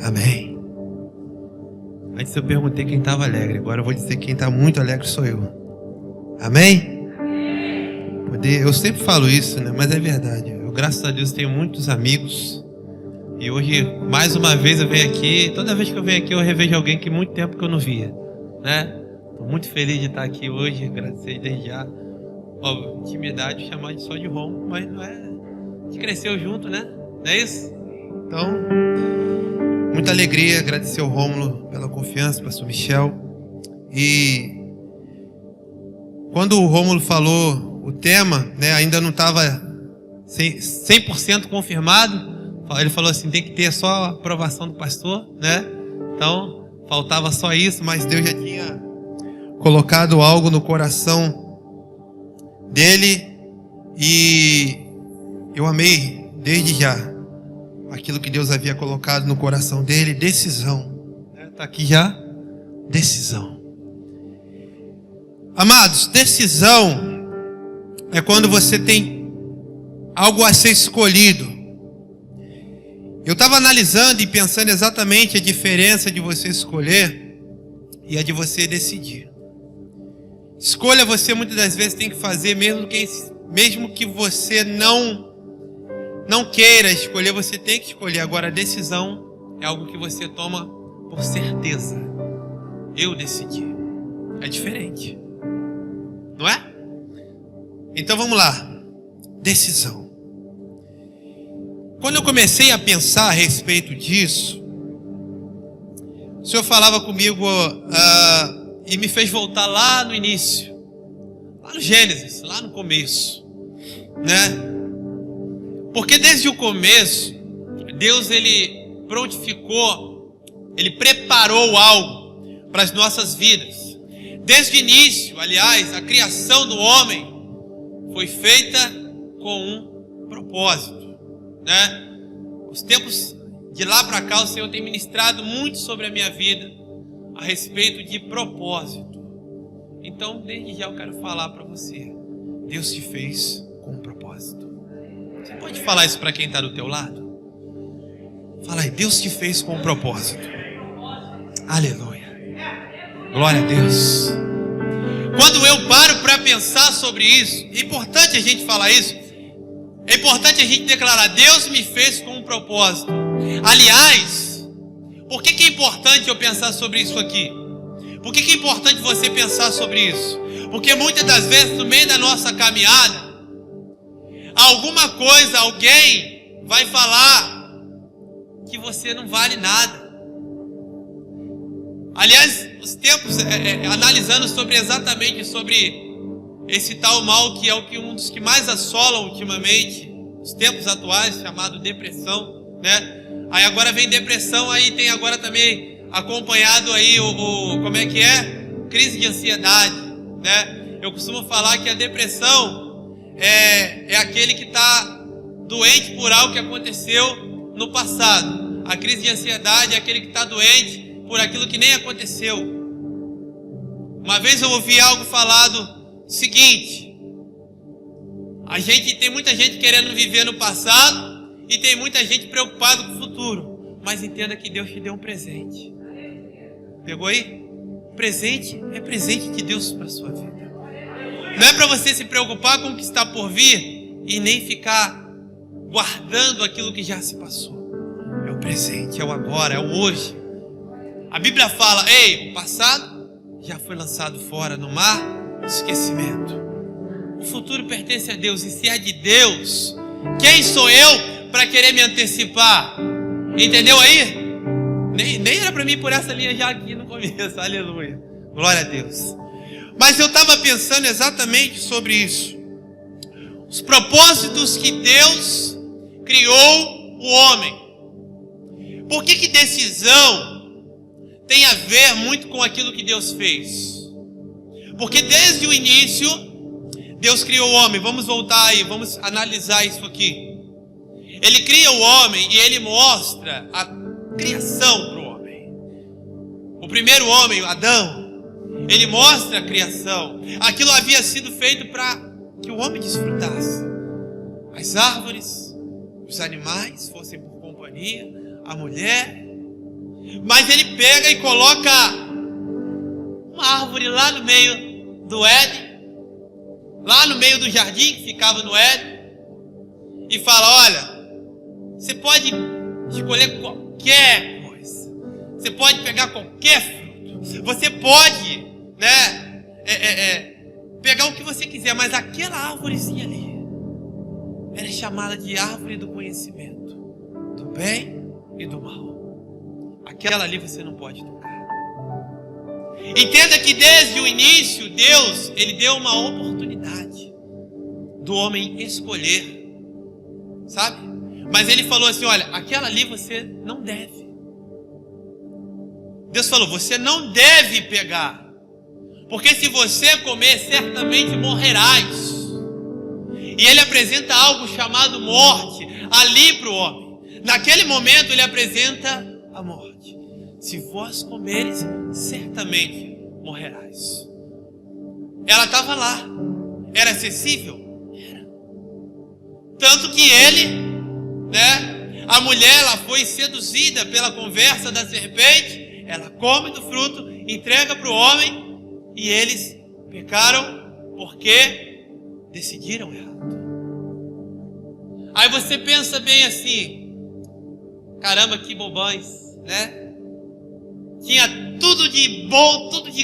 Amém. Antes eu perguntei quem estava alegre, agora eu vou dizer que quem está muito alegre sou eu. Amém? Eu sempre falo isso, né? Mas é verdade. Eu, graças a Deus, tenho muitos amigos. E hoje, mais uma vez, eu venho aqui. Toda vez que eu venho aqui, eu revejo alguém que muito tempo que eu não via, né? Estou muito feliz de estar aqui hoje, agradecer desde já. Ó, intimidade, chamar só de Romulo, mas não é... A gente cresceu junto, né? Não é isso? Então, muita alegria, agradecer ao Rômulo pela confiança, pastor Michel. E quando o Rômulo falou o tema, né, ainda não estava 100% confirmado. Ele falou assim, tem que ter só a aprovação do pastor, né? Então, faltava só isso, mas Deus já tinha colocado algo no coração dele. E eu amei desde já aquilo que Deus havia colocado no coração dele. Decisão. Está aqui já? Decisão. Amados, decisão é quando você tem algo a ser escolhido. Eu estava analisando e pensando exatamente a diferença de você escolher e a de você decidir. Escolha você muitas das vezes tem que fazer, mesmo que você não queira escolher, você tem que escolher. Agora, a decisão é algo que você toma por certeza. Eu decidi. É diferente. Não é? Então vamos lá. Decisão. Quando eu comecei a pensar a respeito disso, o Senhor falava comigo e me fez voltar lá no início. Lá no Gênesis, lá no começo. Né? Porque desde o começo, Deus ele prontificou, ele preparou algo para as nossas vidas. Desde o início, aliás, a criação do homem foi feita com um propósito, né? Os tempos de lá para cá, o Senhor tem ministrado muito sobre a minha vida a respeito de propósito. Então, desde já eu quero falar para você, Deus te fez com um propósito. Você pode falar isso para quem está do teu lado? Fala aí, Deus te fez com um propósito. Aleluia. Glória a Deus. Quando eu paro para pensar sobre isso, é importante a gente falar isso. É importante a gente declarar, Deus me fez com um propósito. Aliás, por que é importante eu pensar sobre isso aqui? Por que é importante você pensar sobre isso? Porque muitas das vezes, no meio da nossa caminhada, alguma coisa, alguém vai falar que você não vale nada. Aliás, os tempos, analisando exatamente sobre esse tal mal que é um dos que mais assola ultimamente, os tempos atuais, chamado depressão, né? Aí agora vem depressão, aí tem agora também acompanhado aí como é que é? Crise de ansiedade, né? Eu costumo falar que a depressão é aquele que está doente por algo que aconteceu no passado. A crise de ansiedade é aquele que está doente por aquilo que nem aconteceu. Uma vez eu ouvi algo falado seguinte: tem muita gente querendo viver no passado e tem muita gente preocupada com o futuro. Mas entenda que Deus te deu um presente. Pegou aí? Presente é presente de Deus para a sua vida. Não é para você se preocupar com o que está por vir e nem ficar guardando aquilo que já se passou. É o presente, é o agora, é o hoje. A Bíblia fala, o passado já foi lançado fora no mar do esquecimento. O futuro pertence a Deus, e se é de Deus, quem sou eu para querer me antecipar? Entendeu aí? Nem era para mim por essa linha já aqui no começo, aleluia, glória a Deus. Mas eu estava pensando exatamente sobre isso. Os propósitos que Deus criou o homem. Por que decisão tem a ver muito com aquilo que Deus fez? Porque desde o início, Deus criou o homem. Vamos voltar aí, vamos analisar isso aqui. Ele cria o homem e ele mostra a criação para o homem. O primeiro homem, Adão, ele mostra a criação. Aquilo havia sido feito para que o homem desfrutasse. As árvores, os animais fossem por companhia, a mulher Mas ele pega e coloca uma árvore lá no meio do Éden, lá no meio do jardim que ficava no Éden, e fala: olha, você pode escolher qualquer coisa, você pode pegar qualquer fruto, você pode, pegar o que você quiser, mas aquela árvorezinha ali, ela é chamada de árvore do conhecimento do bem e do mal. Aquela ali você não pode tocar. Entenda que desde o início, Deus, ele deu uma oportunidade do homem escolher, sabe? Mas ele falou assim: olha, aquela ali você não deve. Deus falou: você não deve pegar, porque se você comer, certamente morrerás. E ele apresenta algo chamado morte ali para o homem. Naquele momento ele apresenta a morte. Se vós comeres, certamente morrerás. Ela estava lá. Era acessível? Era. Tanto que a mulher, ela foi seduzida pela conversa da serpente. Ela come do fruto, entrega para o homem, e eles pecaram porque decidiram errado. Aí você pensa bem assim: caramba, que bobões, Tinha tudo de bom, tudo de,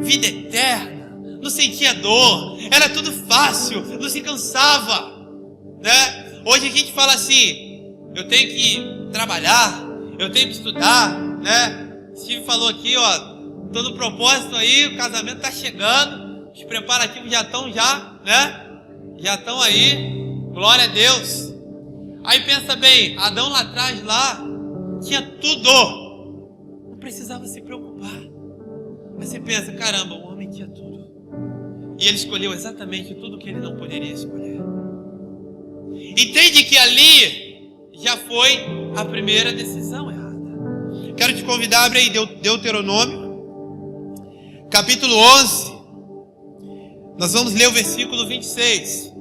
vida eterna, não sentia dor, era tudo fácil, não se cansava, Hoje a gente fala assim: eu tenho que trabalhar, eu tenho que estudar, Steve falou aqui, ó, todo propósito aí, o casamento está chegando, os preparativos já estão aí, glória a Deus. Aí pensa bem, Adão lá atrás, tinha tudo, não precisava se preocupar. Mas você pensa: caramba, o homem tinha tudo, e ele escolheu exatamente tudo que ele não poderia escolher. Entende que ali já foi a primeira decisão errada. Quero te convidar, abre aí Deuteronômio, capítulo 11. Nós vamos ler o versículo 26.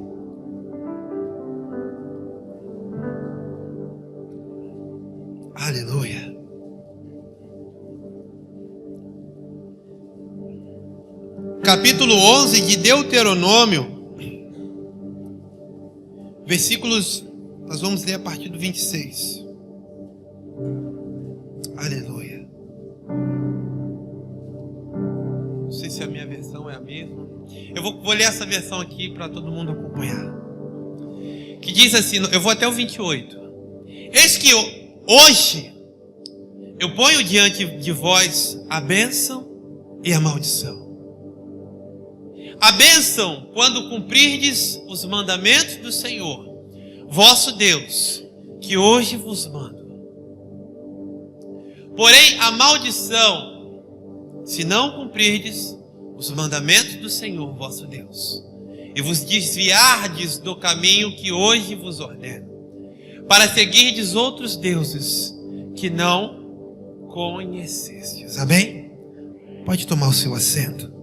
Aleluia. Capítulo 11 de Deuteronômio, versículos, nós vamos ler a partir do 26. Aleluia. Não sei se a minha versão é a mesma. Eu vou ler essa versão aqui para todo mundo acompanhar. Que diz assim, eu vou até o 28. Eis que hoje eu ponho diante de vós a bênção e a maldição. A bênção quando cumprirdes os mandamentos do Senhor, vosso Deus, que hoje vos mando. Porém, a maldição, se não cumprirdes os mandamentos do Senhor, vosso Deus, e vos desviardes do caminho que hoje vos ordeno, para seguirdes outros deuses que não conhecestes. Amém? Pode tomar o seu assento.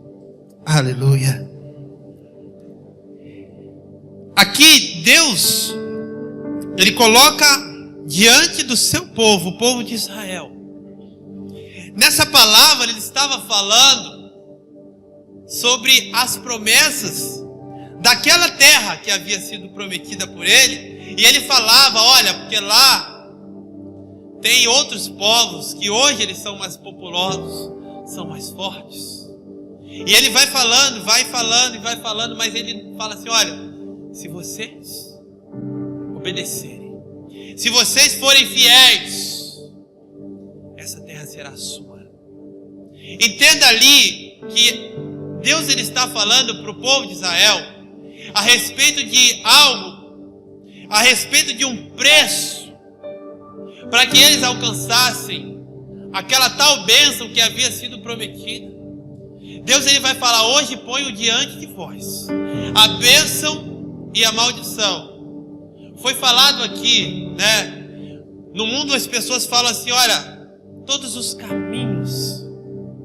Aleluia. Aqui Deus, Ele coloca diante do seu povo, o povo de Israel. Nessa palavra Ele estava falando sobre as promessas daquela terra que havia sido prometida por Ele. E Ele falava: olha, porque lá tem outros povos que hoje eles são mais populosos, são mais fortes. E ele vai falando, mas ele fala assim: olha, se vocês obedecerem, se vocês forem fiéis, essa terra será sua. Entenda ali que Deus, ele está falando para o povo de Israel a respeito de algo, a respeito de um preço, para que eles alcançassem aquela tal bênção que havia sido prometida. Deus, ele vai falar: hoje ponho diante de vós a bênção e a maldição. Foi falado aqui, no mundo as pessoas falam assim: olha, todos os caminhos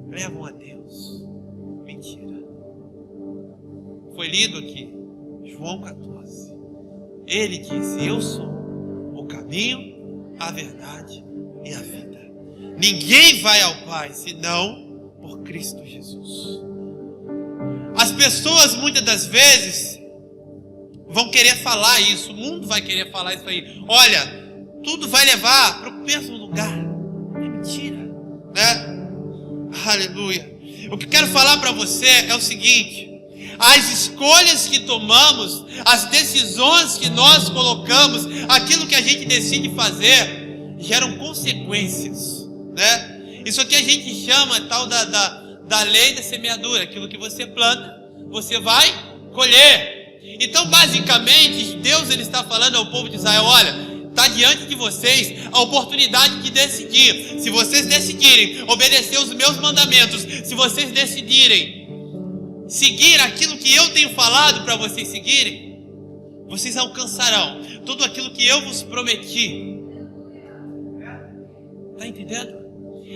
levam a Deus. Mentira. Foi lido aqui, João 14. Ele disse: eu sou o caminho, a verdade e a vida. Ninguém vai ao Pai senão por Cristo Jesus. As pessoas muitas das vezes vão querer falar isso, o mundo vai querer falar isso aí. Olha, tudo vai levar para o mesmo lugar. É mentira, né? Aleluia. O que eu quero falar para você é o seguinte: as escolhas que tomamos, as decisões que nós colocamos, aquilo que a gente decide fazer, geram consequências, né? Isso aqui a gente chama tal da lei da semeadura. Aquilo que você planta, você vai colher. Então, basicamente, Deus ele está falando ao povo de Israel: olha, está diante de vocês a oportunidade de decidir. Se vocês decidirem obedecer os meus mandamentos, se vocês decidirem seguir aquilo que eu tenho falado para vocês seguirem, vocês alcançarão tudo aquilo que eu vos prometi. Está entendendo?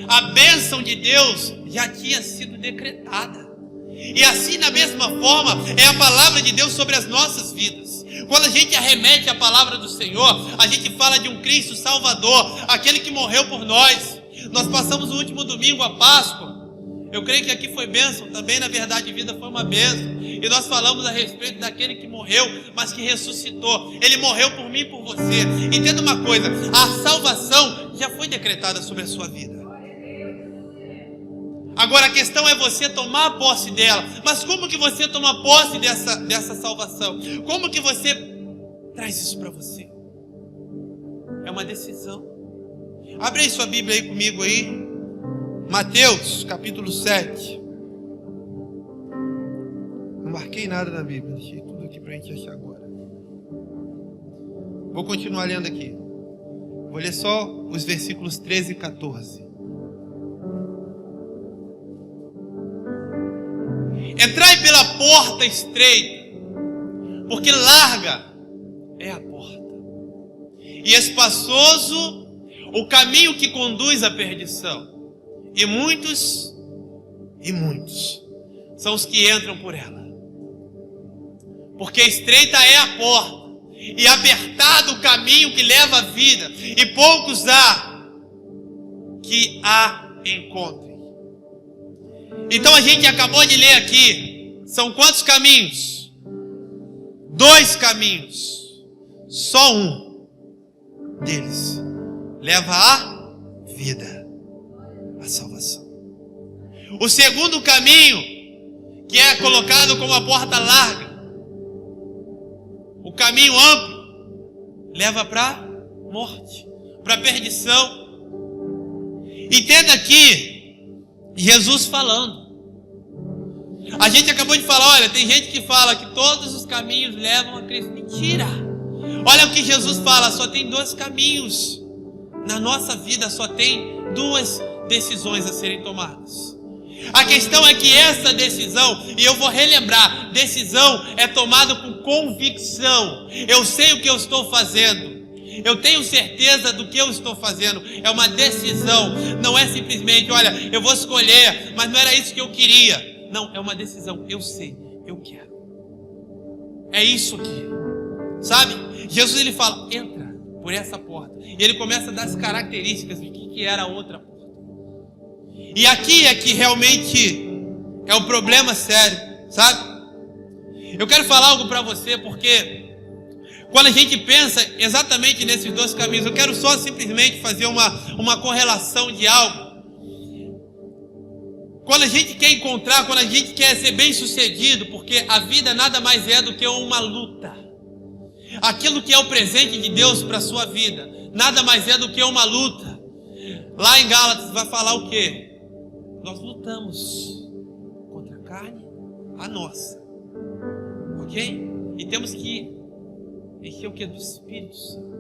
A bênção de Deus já tinha sido decretada. E assim, da mesma forma, é a palavra de Deus sobre as nossas vidas. Quando a gente arremete a palavra do Senhor, a gente fala de um Cristo Salvador, aquele que morreu por nós. Nós passamos o último domingo, a Páscoa. Eu creio que aqui foi bênção, também na Verdade Vida foi uma bênção. E nós falamos a respeito daquele que morreu, mas que ressuscitou. Ele morreu por mim e por você. Entenda uma coisa: a salvação já foi decretada sobre a sua vida. Agora a questão é você tomar posse dela. Mas como que você toma posse dessa salvação? Como que você traz isso para você? É uma decisão. Abre aí sua Bíblia aí comigo aí. Mateus capítulo 7. Não marquei nada na Bíblia, deixei tudo aqui para a gente achar agora. Vou continuar lendo aqui. Vou ler só os versículos 13 e 14. Entrai pela porta estreita, porque larga é a porta, e espaçoso o caminho que conduz à perdição, e muitos são os que entram por ela. Porque estreita é a porta, e apertado o caminho que leva à vida, e poucos há que a encontrem. Então a gente acabou de ler aqui, são quantos caminhos? 2 caminhos. Só um deles leva à vida, à salvação. O segundo caminho, que é colocado como a porta larga, o caminho amplo, leva para a morte, para a perdição. Entenda aqui Jesus falando. A gente acabou de falar: olha, tem gente que fala que todos os caminhos levam a Cristo. Mentira! Olha o que Jesus fala: só tem 2 caminhos. Na nossa vida só tem 2 decisões a serem tomadas. A questão é que essa decisão, e eu vou relembrar, decisão é tomada com convicção. Eu sei o que eu estou fazendo. Eu tenho certeza do que eu estou fazendo. É uma decisão. Não é simplesmente: olha, eu vou escolher, mas não era isso que eu queria. Não, é uma decisão. Eu sei, eu quero. É isso aqui. Sabe? Jesus ele fala: entra por essa porta. E ele começa a dar as características de que era a outra porta. E aqui é que realmente é o problema sério, sabe? Eu quero falar algo para você, porque quando a gente pensa exatamente nesses 2 caminhos, eu quero só simplesmente fazer uma correlação de algo. Quando a gente quer encontrar, quando a gente quer ser bem sucedido, porque a vida nada mais é do que uma luta. Aquilo que é o presente de Deus para a sua vida, nada mais é do que uma luta. Lá em Gálatas vai falar o quê? Nós lutamos contra a carne, a nossa. Ok? E temos que encher o que? Do Espírito Santo.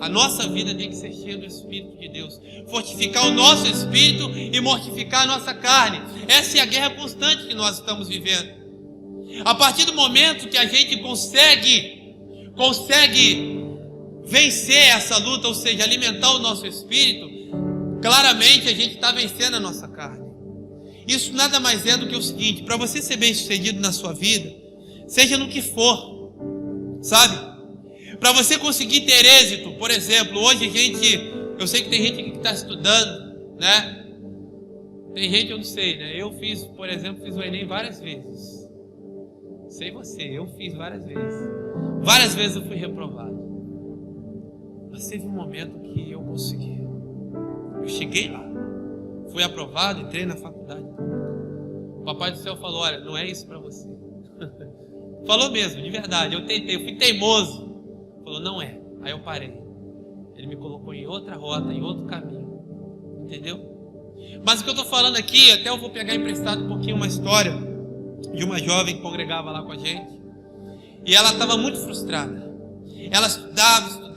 A nossa vida tem que ser cheia do Espírito de Deus. Fortificar o nosso espírito e mortificar a nossa carne. Essa é a guerra constante que nós estamos vivendo. A partir do momento que a gente consegue vencer essa luta, ou seja, alimentar o nosso espírito, claramente a gente está vencendo a nossa carne. Isso nada mais é do que o seguinte: para você ser bem sucedido na sua vida, seja no que for, sabe? Para você conseguir ter êxito, por exemplo, hoje a gente Eu sei que tem gente aqui que está estudando, né? Tem gente, eu não sei, né? Eu fiz, por exemplo, fiz o Enem várias vezes. Sei você, eu fiz várias vezes. Várias vezes eu fui reprovado. Mas teve um momento que eu consegui. Eu cheguei lá, fui aprovado, entrei na faculdade. O Papai do Céu falou: olha, não é isso para você. Falou mesmo, de verdade. Eu tentei, eu fui teimoso. Falou: não é. Aí eu parei. Ele me colocou em outra rota, em outro caminho. Entendeu? Mas o que eu estou falando aqui, até eu vou pegar emprestado um pouquinho uma história de uma jovem que congregava lá com a gente. E ela estava muito frustrada. Ela estudava.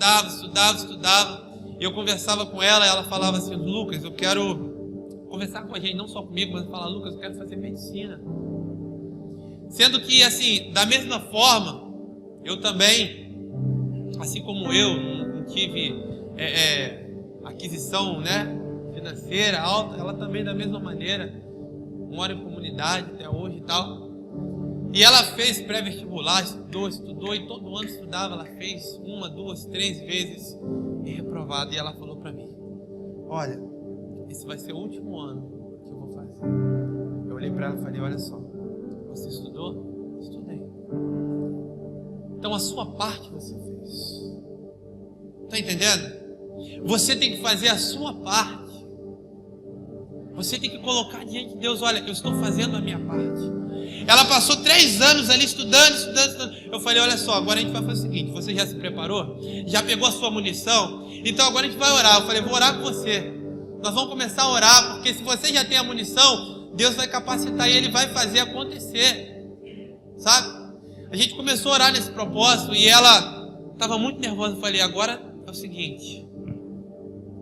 E eu conversava com ela e ela falava assim: Lucas, eu quero conversar com a gente, não só comigo, mas falar: Lucas, eu quero fazer medicina. Sendo que, assim, da mesma forma, eu também, assim como eu, não tive aquisição, né, financeira alta, ela também da mesma maneira, mora em comunidade até hoje e tal. E ela fez pré-vestibular, estudou e todo ano estudava. Ela fez 1, 2, 3 vezes e reprovada. E ela falou para mim: olha, esse vai ser o último ano que eu vou fazer. Eu olhei para ela e falei: olha só, você estudou? Estudei. Então a sua parte você fez. Está entendendo? Você tem que fazer a sua parte. Você tem que colocar diante de Deus: olha, eu estou fazendo a minha parte. Ela passou 3 anos ali estudando. Eu falei: olha só, agora a gente vai fazer o seguinte: você já se preparou? Já pegou a sua munição? Então agora a gente vai orar. Eu falei: vou orar com você. Nós vamos começar a orar, porque se você já tem a munição, Deus vai capacitar e Ele vai fazer acontecer. Sabe? A gente começou a orar nesse propósito e ela estava muito nervosa. Eu falei: agora é o seguinte,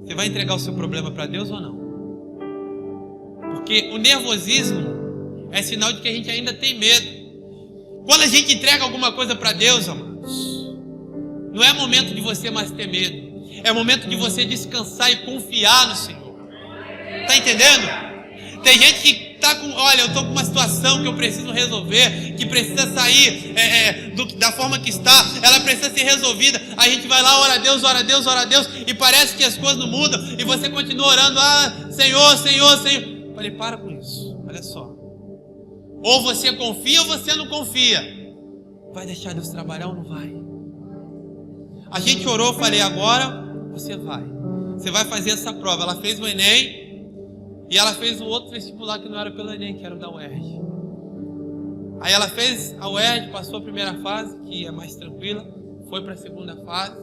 você vai entregar o seu problema para Deus ou não? Porque o nervosismo é sinal de que a gente ainda tem medo. Quando a gente entrega alguma coisa para Deus, amados, não é momento de você mais ter medo. É momento de você descansar e confiar no Senhor. Está entendendo? Tem gente que está com: olha, eu estou com uma situação que eu preciso resolver, que precisa sair da forma que está, ela precisa ser resolvida. A gente vai lá, ora a Deus, ora a Deus, ora a Deus, e parece que as coisas não mudam, e você continua orando: ah, Senhor, Senhor, Senhor. Eu falei: para com isso, olha só. Ou você confia ou você não confia. Vai deixar Deus trabalhar ou não vai? A gente orou, eu falei: agora você vai. Você vai fazer essa prova. Ela fez o Enem e ela fez o outro vestibular que não era pelo Enem, que era o da UERJ. Aí ela fez a UERJ, passou a primeira fase, que é mais tranquila, foi para a segunda fase,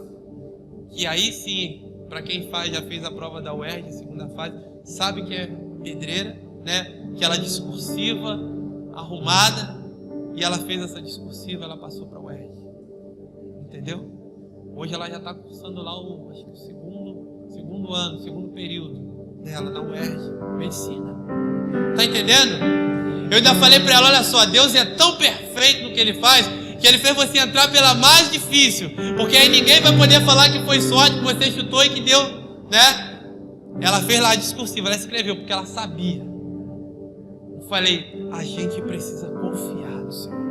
que aí sim, para quem já fez a prova da UERJ, a segunda fase, sabe que é pedreira, né? Que ela é discursiva, arrumada, e ela fez essa discursiva, ela passou para a UERJ. Entendeu? Hoje ela já está cursando lá acho que o segundo ano, segundo período dela na UERJ, medicina. Está entendendo? Eu ainda falei para ela: olha só, Deus é tão perfeito no que Ele faz, que Ele fez você entrar pela mais difícil, porque aí ninguém vai poder falar que foi sorte, que você chutou e que deu, né? Ela fez lá a discursiva, ela escreveu, porque ela sabia. Eu falei: a gente precisa confiar no Senhor.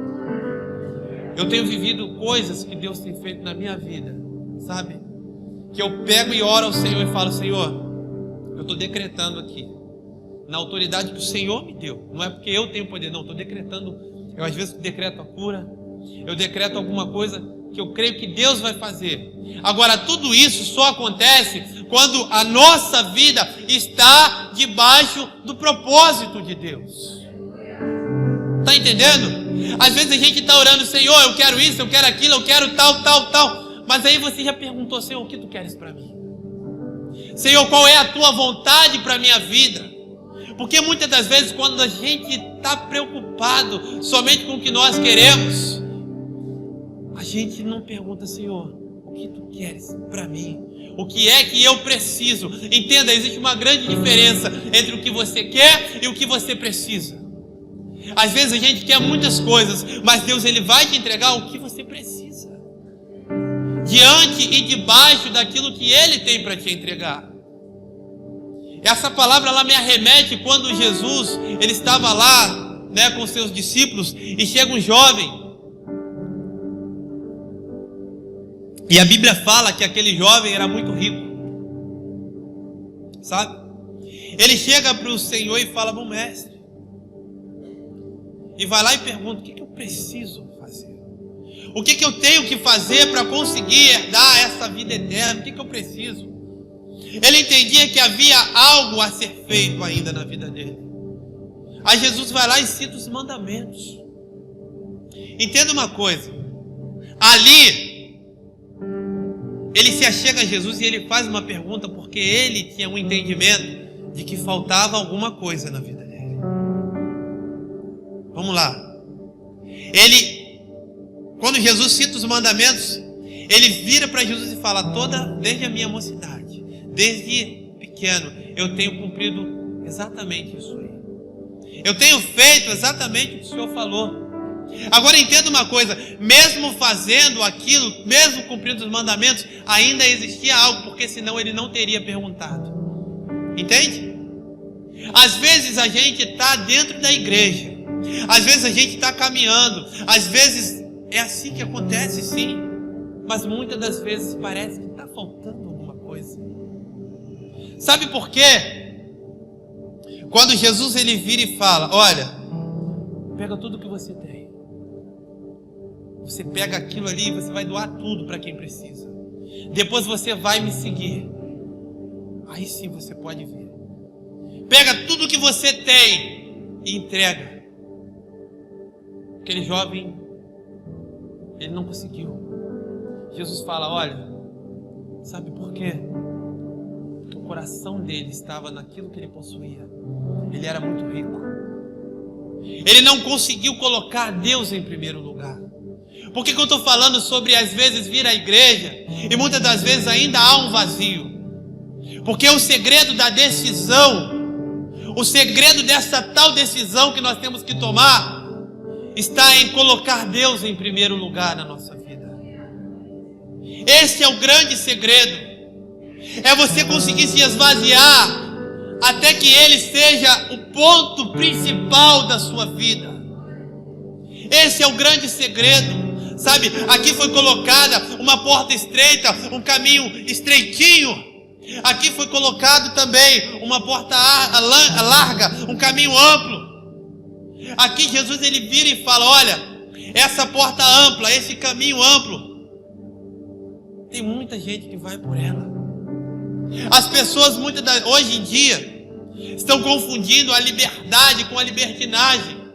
Eu tenho vivido coisas que Deus tem feito na minha vida, sabe? Que eu pego e oro ao Senhor e falo: Senhor, eu estou decretando aqui, na autoridade que o Senhor me deu. Não é porque eu tenho poder, não. Estou decretando. Eu às vezes decreto a cura, eu decreto alguma coisa que eu creio que Deus vai fazer. Agora, tudo isso só acontece quando a nossa vida está debaixo do propósito de Deus. Está entendendo? Às vezes a gente está orando: Senhor, eu quero isso, eu quero aquilo, eu quero tal. Mas aí você já perguntou: Senhor, o que tu queres para mim? Senhor, qual é a tua vontade para a minha vida? Porque muitas das vezes, quando a gente está preocupado somente com o que nós queremos, a gente não pergunta: Senhor, o que tu queres para mim? O que é que eu preciso? Entenda, existe uma grande diferença entre o que você quer e o que você precisa. Às vezes a gente quer muitas coisas, mas Deus, Ele vai te entregar o que você precisa, diante e debaixo daquilo que Ele tem para te entregar. Essa palavra, ela me arremete quando Jesus, Ele estava lá, né, com seus discípulos, e chega um jovem, e a Bíblia fala que aquele jovem era muito rico. sabe? Ele chega para o Senhor e fala: bom mestre, e vai lá e pergunta: o que eu preciso fazer? O que eu tenho que fazer para conseguir herdar essa vida eterna? O que eu preciso? Ele entendia que havia algo a ser feito ainda na vida dele. Aí Jesus vai lá e cita os mandamentos. Entenda uma coisa, ali ele se achega a Jesus e ele faz uma pergunta, porque ele tinha um entendimento de que faltava alguma coisa na vida dele. Vamos lá. Quando Jesus cita os mandamentos, ele vira para Jesus e fala: desde a minha mocidade, desde pequeno, eu tenho cumprido exatamente isso aí. Eu tenho feito exatamente o que o Senhor falou. Agora entenda uma coisa, mesmo fazendo aquilo, mesmo cumprindo os mandamentos, ainda existia algo, porque senão ele não teria perguntado. Entende? Às vezes a gente está dentro da igreja, às vezes a gente está caminhando, às vezes é assim que acontece, sim, mas muitas das vezes parece que está faltando alguma coisa. Sabe por quê? Quando Jesus ele vira e fala: olha, pega tudo que você tem, você pega aquilo ali e você vai doar tudo para quem precisa, depois você vai me seguir, aí sim você pode vir. Pega tudo que você tem e entrega. Aquele jovem, ele não conseguiu. Jesus fala: olha, sabe por quê? Porque o coração dele estava naquilo que ele possuía. Ele era muito rico. Ele não conseguiu colocar Deus em primeiro lugar. Por que eu estou falando sobre, às vezes, vir à igreja e muitas das vezes ainda há um vazio? Porque o segredo da decisão, o segredo dessa tal decisão que nós temos que tomar, está em colocar Deus em primeiro lugar na nossa vida. Esse é o grande segredo. É você conseguir se esvaziar até que Ele seja o ponto principal da sua vida. Esse é o grande segredo. Sabe, aqui foi colocada uma porta estreita, um caminho estreitinho. Aqui foi colocado também uma porta larga, um caminho amplo. Aqui Jesus ele vira e fala: olha, essa porta ampla, esse caminho amplo, tem muita gente que vai por ela. As pessoas hoje em dia estão confundindo a liberdade com a libertinagem.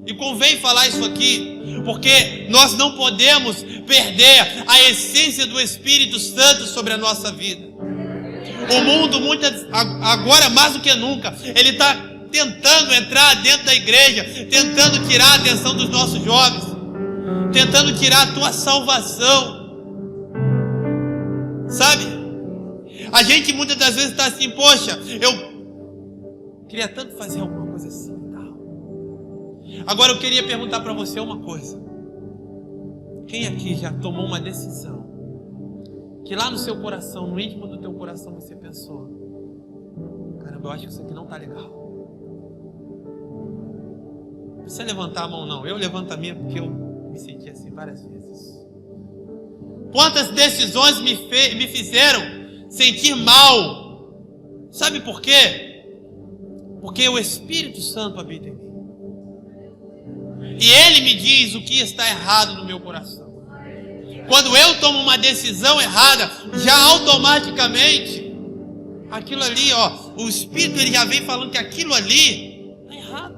E convém falar isso aqui, porque nós não podemos perder a essência do Espírito Santo sobre a nossa vida. O mundo, agora mais do que nunca, ele está tentando entrar dentro da igreja, tentando tirar a atenção dos nossos jovens, tentando tirar a tua salvação. Sabe? A gente muitas das vezes está assim: poxa, eu queria tanto fazer alguma coisa assim. Agora eu queria perguntar para você uma coisa. Quem aqui já tomou uma decisão que lá no seu coração, no íntimo do teu coração, você pensou: caramba, eu acho que isso aqui não está legal? Não precisa levantar a mão não, eu levanto a minha porque eu me senti assim várias vezes. Quantas decisões me fizeram sentir mal? Sabe por quê? Porque o Espírito Santo habita em mim. E Ele me diz o que está errado no meu coração. Quando eu tomo uma decisão errada, já automaticamente, aquilo ali, o Espírito ele já vem falando que aquilo ali está errado.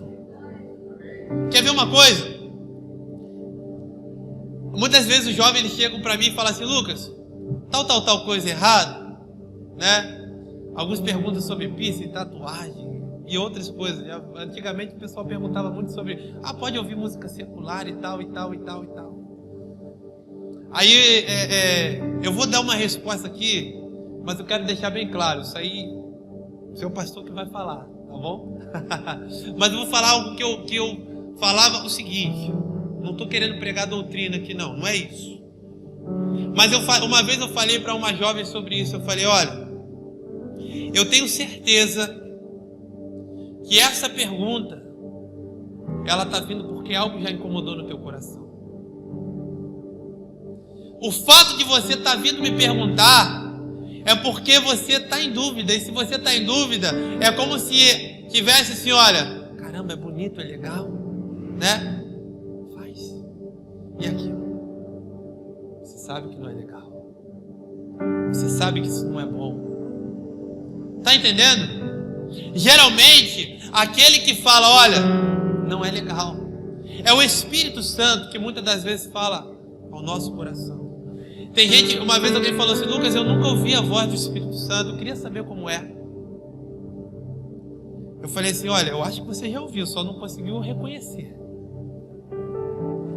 Quer ver uma coisa? Muitas vezes os jovens eles chegam para mim e falam assim: Lucas, tal coisa errada, né? Alguns perguntam sobre piercing, tatuagem e outras coisas. Antigamente o pessoal perguntava muito sobre: pode ouvir música secular e tal. Aí eu vou dar uma resposta aqui, mas eu quero deixar bem claro, isso aí o seu pastor que vai falar, tá bom? Mas eu vou falar algo que eu falava o seguinte: não estou querendo pregar doutrina aqui não é isso. Mas uma vez eu falei para uma jovem sobre isso. Eu falei: olha, eu tenho certeza que essa pergunta ela está vindo porque algo já incomodou no teu coração. O fato de você estar vindo me perguntar é porque você está em dúvida. E se você está em dúvida, é como se tivesse assim, olha, caramba, é bonito, é legal, né? Faz. E aquilo? Você sabe que não é legal. Você sabe que isso não é bom. Tá entendendo? Geralmente, aquele que fala, olha, não é legal, é o Espírito Santo que muitas das vezes fala ao nosso coração. Tem gente, uma vez alguém falou assim, Lucas, eu nunca ouvi a voz do Espírito Santo, eu queria saber como é. Eu falei assim, olha, eu acho que você já ouviu, só não conseguiu reconhecer.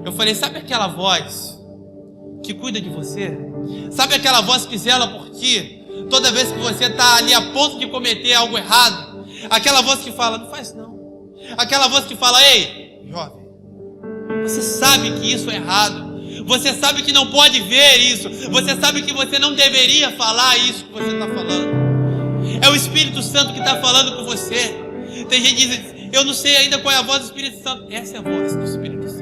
Eu falei, sabe aquela voz que cuida de você? Sabe aquela voz que zela por ti? Toda vez que você está ali a ponto de cometer algo errado, aquela voz que fala, não faz não. Aquela voz que fala, ei, jovem, você sabe que isso é errado. Você sabe que não pode ver isso. Você sabe que você não deveria falar isso que você está falando. É o Espírito Santo que está falando com você. Tem gente que diz, eu não sei ainda qual é a voz do Espírito Santo. Essa é a voz do Espírito Santo.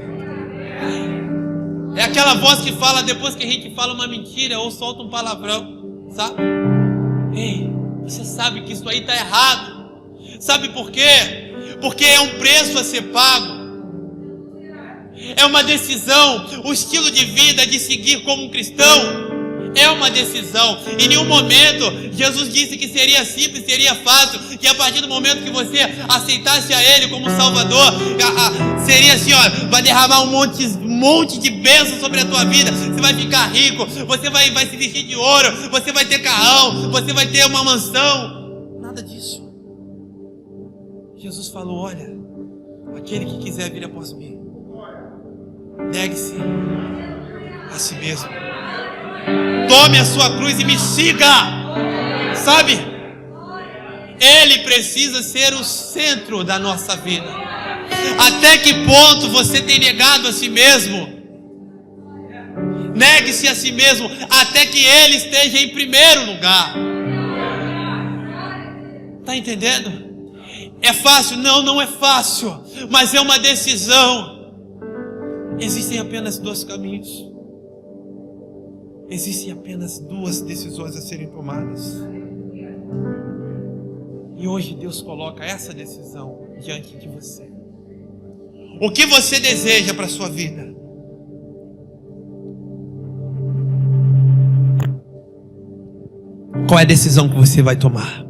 É aquela voz que fala depois que a gente fala uma mentira ou solta um palavrão, sabe? Ei, você sabe que isso aí está errado. Sabe por quê? Porque é um preço a ser pago. É uma decisão. O estilo de vida de seguir como um cristão é uma decisão. Em nenhum momento Jesus disse que seria simples, seria fácil, que a partir do momento que você aceitasse a Ele como Salvador, seria assim, ó, vai derramar um monte de bênçãos sobre a tua vida. Você vai ficar rico, você vai se vestir de ouro, você vai ter carrão, você vai ter uma mansão. Nada disso. Jesus falou, olha, aquele que quiser vir após mim, negue-se a si mesmo. Tome a sua cruz e me siga. Sabe? Ele precisa ser o centro da nossa vida. Até que ponto você tem negado a si mesmo? Negue-se a si mesmo até que Ele esteja em primeiro lugar. Está entendendo? É fácil? Não, não é fácil. Mas é uma decisão. Existem apenas dois caminhos. Existem apenas duas decisões a serem tomadas. E hoje Deus coloca essa decisão diante de você. O que você deseja para a sua vida? Qual é a decisão que você vai tomar?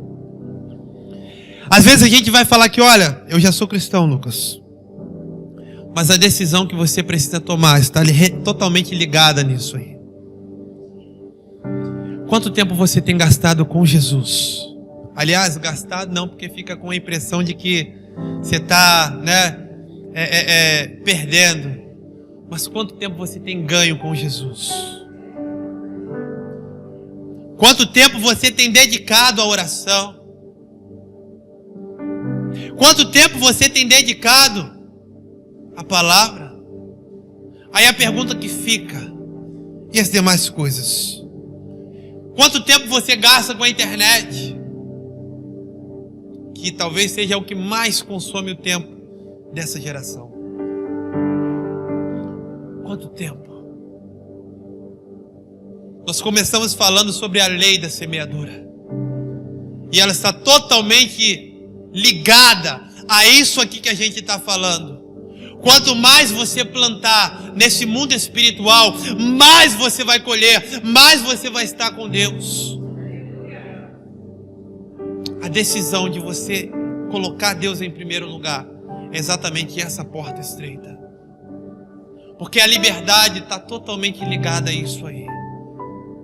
Às vezes a gente vai falar que, olha, eu já sou cristão, Lucas. Mas a decisão que você precisa tomar está totalmente ligada nisso aí. Quanto tempo você tem gastado com Jesus? Aliás, gastado não, porque fica com a impressão de que você está, perdendo. Mas quanto tempo você tem ganho com Jesus? Quanto tempo você tem dedicado à oração? Quanto tempo você tem dedicado à palavra? Aí a pergunta que fica, e as demais coisas? Quanto tempo você gasta com a internet? Que talvez seja o que mais consome o tempo dessa geração. Quanto tempo? Nós começamos falando sobre a lei da semeadura. E ela está totalmente ligada a isso aqui que a gente está falando. Quanto mais você plantar nesse mundo espiritual, mais você vai colher, mais você vai estar com Deus. A decisão de você colocar Deus em primeiro lugar é exatamente essa porta estreita. Porque a liberdade está totalmente ligada a isso aí.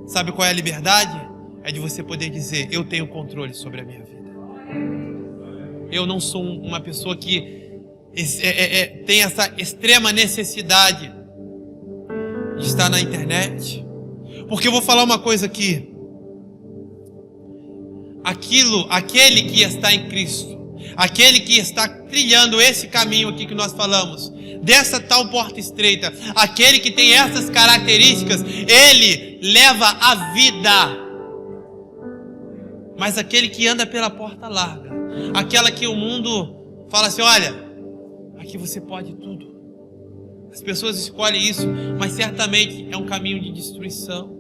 Sabe qual é a liberdade? É de você poder dizer, eu tenho controle sobre a minha vida. Eu não sou uma pessoa que tem essa extrema necessidade de estar na internet. Porque eu vou falar uma coisa aqui. Aquele que está em Cristo, aquele que está trilhando esse caminho aqui que nós falamos, dessa tal porta estreita, aquele que tem essas características, ele leva a vida. Mas aquele que anda pela porta larga, aquela que o mundo fala assim, olha, aqui você pode tudo. As pessoas escolhem isso, mas certamente é um caminho de destruição.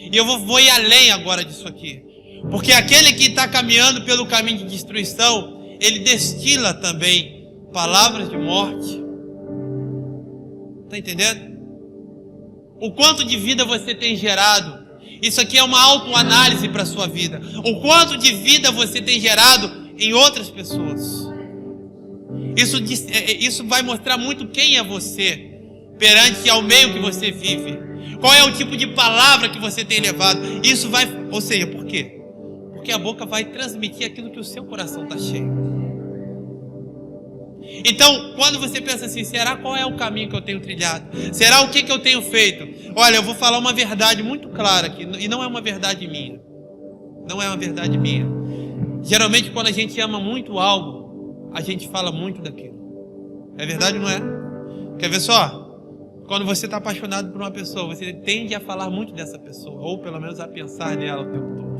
E eu vou ir além agora disso aqui. Porque aquele que está caminhando pelo caminho de destruição, ele destila também palavras de morte. Está entendendo? O quanto de vida você tem gerado. Isso aqui é uma autoanálise para a sua vida. O quanto de vida você tem gerado em outras pessoas. Isso vai mostrar muito quem é você perante ao meio que você vive. Qual é o tipo de palavra que você tem levado. Isso vai... Ou seja, por quê? Porque a boca vai transmitir aquilo que o seu coração está cheio. Então, quando você pensa assim, será qual é o caminho que eu tenho trilhado? Será o que eu tenho feito? Olha, eu vou falar uma verdade muito clara aqui, e não é uma verdade minha. Não é uma verdade minha. Geralmente, quando a gente ama muito algo, a gente fala muito daquilo. É verdade ou não é? Quer ver só? Quando você está apaixonado por uma pessoa, você tende a falar muito dessa pessoa, ou pelo menos a pensar nela o tempo todo.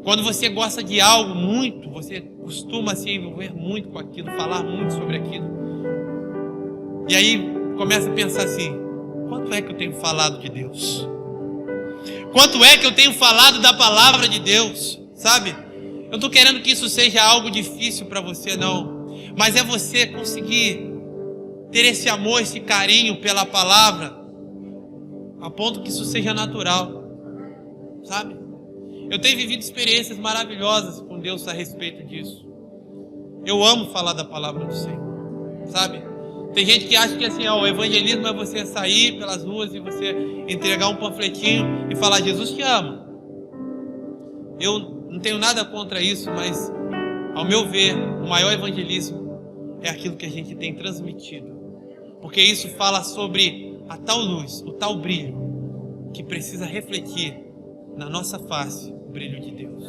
Quando você gosta de algo muito, você costuma se envolver muito com aquilo, falar muito sobre aquilo. E aí começa a pensar assim, quanto é que eu tenho falado de Deus? Quanto é que eu tenho falado da palavra de Deus? Sabe? Eu não estou querendo que isso seja algo difícil para você, não. Mas é você conseguir ter esse amor, esse carinho pela palavra, a ponto que isso seja natural. Sabe? Eu tenho vivido experiências maravilhosas com Deus a respeito disso. Eu amo falar da palavra do Senhor, sabe? Tem gente que acha que assim, o evangelismo é você sair pelas ruas e você entregar um panfletinho e falar, Jesus te ama. Eu não tenho nada contra isso, mas ao meu ver, o maior evangelismo é aquilo que a gente tem transmitido. Porque isso fala sobre a tal luz, o tal brilho que precisa refletir na nossa face o brilho de Deus.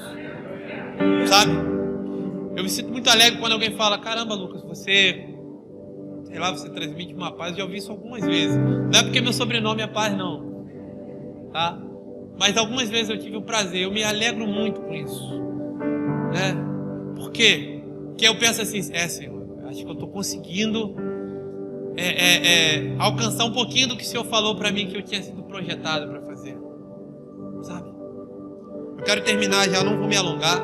Sabe? Eu me sinto muito alegre quando alguém fala, caramba, Lucas, você, sei lá, você transmite uma paz. Eu já ouvi isso algumas vezes. Não é porque meu sobrenome é Paz, não. Tá? Mas algumas vezes eu tive o prazer. Eu me alegro muito com isso. Né? Por quê? Porque eu penso assim, Senhor, acho que eu estou conseguindo alcançar um pouquinho do que o Senhor falou para mim que eu tinha sido projetado para fazer. Sabe? Eu quero terminar já, não vou me alongar.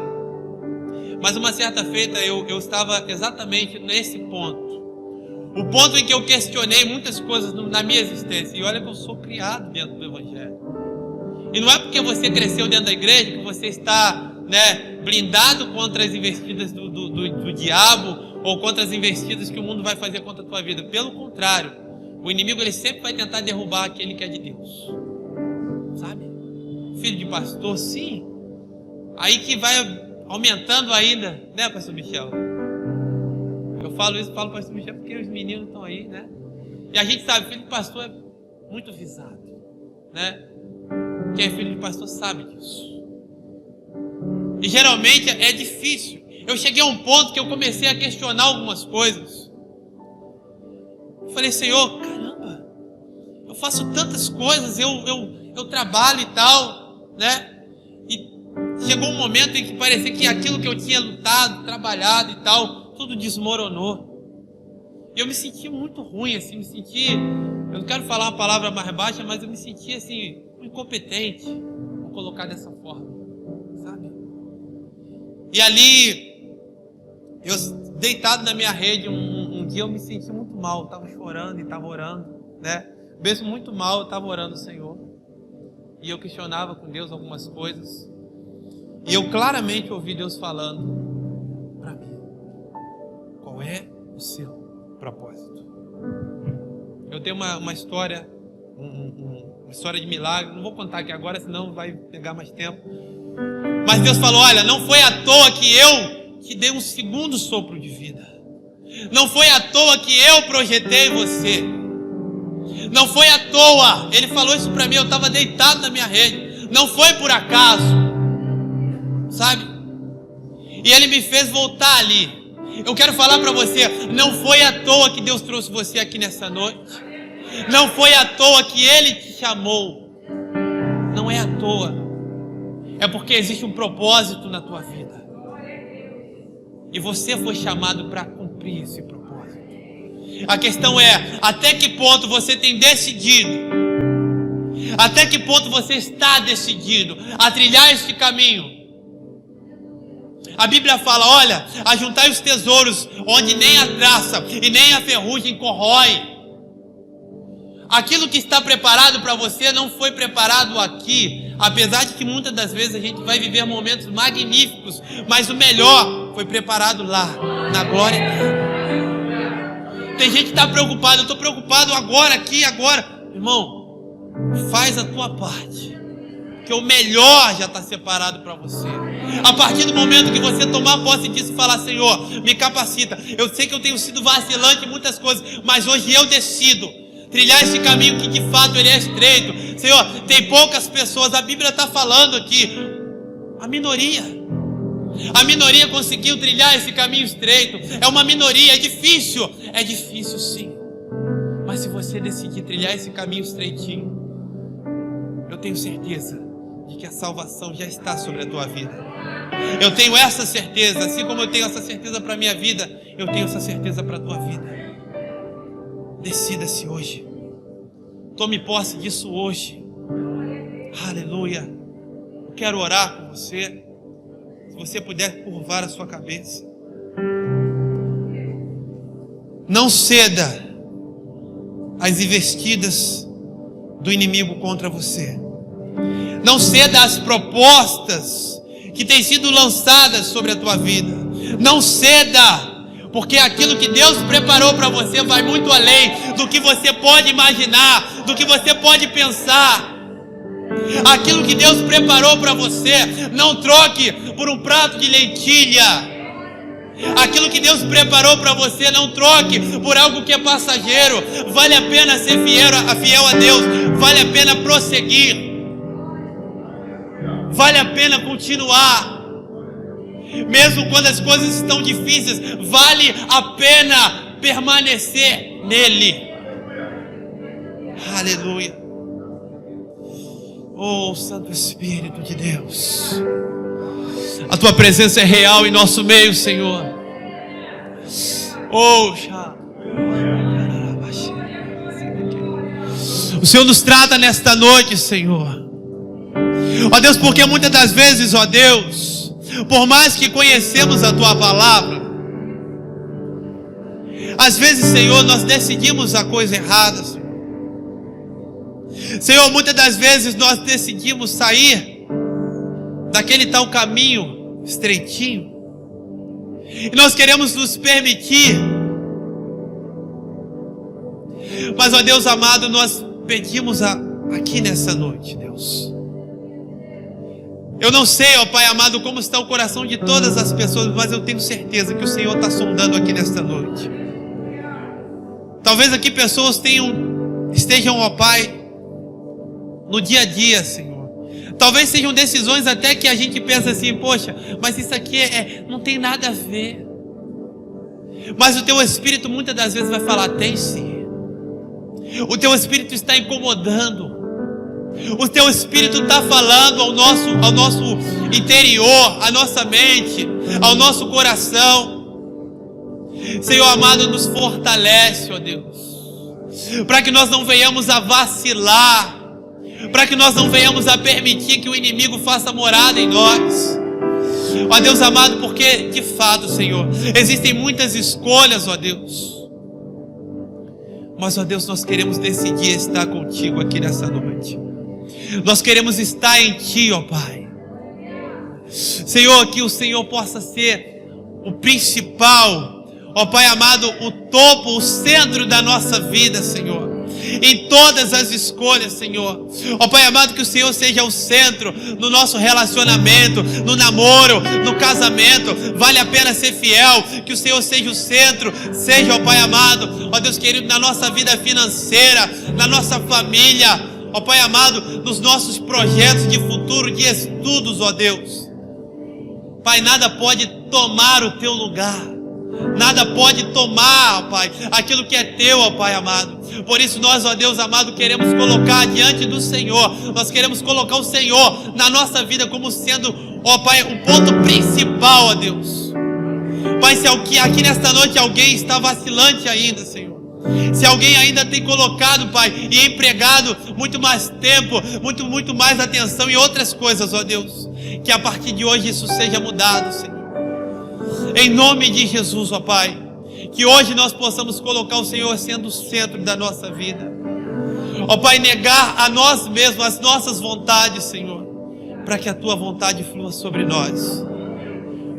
Mas uma certa feita eu estava exatamente nesse ponto. O ponto em que eu questionei muitas coisas na minha existência. E olha que eu sou criado dentro do Evangelho. E não é porque você cresceu dentro da igreja que você está, né, blindado contra as investidas do diabo ou contra as investidas que o mundo vai fazer contra a tua vida. Pelo contrário, o inimigo ele sempre vai tentar derrubar aquele que é de Deus. Sabe? Filho de pastor, sim. Aí que vai aumentando ainda, né, pastor Michel? Eu falo isso, falo pastor Michel porque os meninos estão aí, né? E a gente sabe, filho de pastor é muito visado, né? Quem é filho de pastor sabe disso. E geralmente é difícil. Eu cheguei a um ponto que eu comecei a questionar algumas coisas. Eu falei, Senhor, caramba, eu faço tantas coisas, eu trabalho e tal, né? E chegou um momento em que parecia que aquilo que eu tinha lutado, trabalhado e tal, tudo desmoronou. E eu me senti muito ruim, assim, eu não quero falar uma palavra mais baixa, mas eu me senti assim, incompetente, vou colocar dessa forma, sabe? E ali, eu deitado na minha rede, um dia eu me senti muito mal, eu estava chorando e estava orando, né? Mesmo muito mal, eu estava orando ao Senhor. E eu questionava com Deus algumas coisas. E eu claramente ouvi Deus falando para mim: qual é o seu propósito? Eu tenho uma história, uma história de milagre. Não vou contar aqui agora, senão vai pegar mais tempo. Mas Deus falou: olha, não foi à toa que eu te dei um segundo sopro de vida. Não foi à toa que eu projetei você. Não foi à toa. Ele falou isso para mim, eu estava deitado na minha rede. Não foi por acaso. Sabe? E Ele me fez voltar ali. Eu quero falar para você, não foi à toa que Deus trouxe você aqui nessa noite. Não foi à toa que Ele te chamou. Não é à toa. É porque existe um propósito na tua vida. E você foi chamado para cumprir esse propósito. A questão é, até que ponto você tem decidido? Até que ponto você está decidido a trilhar este caminho? A Bíblia fala, olha, ajuntai os tesouros onde nem a traça e nem a ferrugem corrói. Aquilo que está preparado para você não foi preparado aqui, apesar de que muitas das vezes a gente vai viver momentos magníficos, mas o melhor foi preparado lá, na glória eterna. Tem gente que está preocupado, eu estou preocupado agora, aqui, agora. Irmão, faz a tua parte, que o melhor já está separado para você. A partir do momento que você tomar posse disso e falar, Senhor, me capacita. Eu sei que eu tenho sido vacilante em muitas coisas, mas hoje eu decido trilhar esse caminho que de fato ele é estreito. Senhor, tem poucas pessoas, a Bíblia está falando aqui, a minoria conseguiu trilhar esse caminho estreito. É uma minoria, é difícil sim. Mas se você decidir trilhar esse caminho estreitinho, eu tenho certeza de que a salvação já está sobre a tua vida. Eu tenho essa certeza, assim como eu tenho essa certeza para a minha vida, eu tenho essa certeza para a tua vida. Decida-se hoje. Tome posse disso hoje. Aleluia. Eu quero orar com você. Se você puder curvar a sua cabeça. Não ceda às investidas do inimigo contra você. Não ceda às propostas que têm sido lançadas sobre a tua vida. Não ceda, porque aquilo que Deus preparou para você vai muito além do que você pode imaginar, do que você pode pensar. Aquilo que Deus preparou para você, não troque por um prato de lentilha. Aquilo que Deus preparou para você, não troque por algo que é passageiro. Vale a pena ser fiel a Deus, vale a pena prosseguir, vale a pena continuar. Mesmo quando as coisas estão difíceis, vale a pena permanecer nele. Aleluia. Oh, Santo Espírito de Deus, a tua presença é real em nosso meio, Senhor. Oh, o Senhor nos trata nesta noite, Senhor. Ó Deus, porque muitas das vezes, ó Deus, por mais que conhecemos a tua palavra, às vezes, Senhor, nós decidimos a coisa errada, Senhor. Senhor, muitas das vezes nós decidimos sair daquele tal caminho estreitinho, e nós queremos nos permitir, mas, ó Deus amado, nós pedimos aqui nessa noite, Deus. Eu não sei, ó Pai amado, como está o coração de todas as pessoas, mas eu tenho certeza que o Senhor está sondando aqui nesta noite. Talvez aqui pessoas estejam, ó Pai, no dia a dia, Senhor. Talvez sejam decisões até que a gente pensa assim, poxa, mas isso aqui não tem nada a ver. Mas o teu Espírito muitas das vezes vai falar, tem sim. O teu Espírito está incomodando. O teu Espírito está falando ao nosso interior, à nossa mente, ao nosso coração. Senhor amado, nos fortalece, ó Deus, para que nós não venhamos a vacilar, para que nós não venhamos a permitir que o inimigo faça morada em nós. Ó Deus amado, porque de fato, Senhor, existem muitas escolhas, ó Deus, mas, ó Deus, nós queremos decidir estar contigo aqui nessa noite. Nós queremos estar em Ti, ó Pai. Senhor, que o Senhor possa ser o principal, ó Pai amado, o topo, o centro da nossa vida, Senhor. Em todas as escolhas, Senhor. Ó Pai amado, que o Senhor seja o centro no nosso relacionamento, no namoro, no casamento. Vale a pena ser fiel. Que o Senhor seja o centro, seja, ó Pai amado, ó Deus querido, na nossa vida financeira, na nossa família, ó Pai amado, nos nossos projetos de futuro, de estudos, ó Deus. Pai, nada pode tomar o teu lugar. Nada pode tomar, ó Pai, aquilo que é teu, ó Pai amado. Por isso nós, ó Deus amado, queremos colocar diante do Senhor. Nós queremos colocar o Senhor na nossa vida como sendo, ó Pai, o ponto principal, ó Deus. Pai, se aqui nesta noite alguém está vacilante ainda, Senhor, Se alguém ainda tem colocado, Pai, e empregado muito mais tempo, muito mais atenção em outras coisas, ó Deus, que a partir de hoje isso seja mudado, Senhor. Em nome de Jesus, ó Pai, que hoje nós possamos colocar o Senhor sendo o centro da nossa vida. Ó Pai, negar a nós mesmos as nossas vontades, Senhor, para que a Tua vontade flua sobre nós.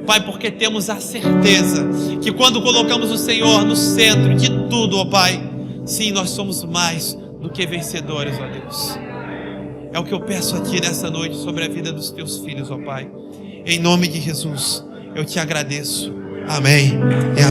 Pai, porque temos a certeza que quando colocamos o Senhor no centro de tudo, ó Pai, sim, nós somos mais do que vencedores, ó Deus. É o que eu peço a Ti nessa noite sobre a vida dos Teus filhos, ó Pai. Em nome de Jesus, eu Te agradeço. Amém.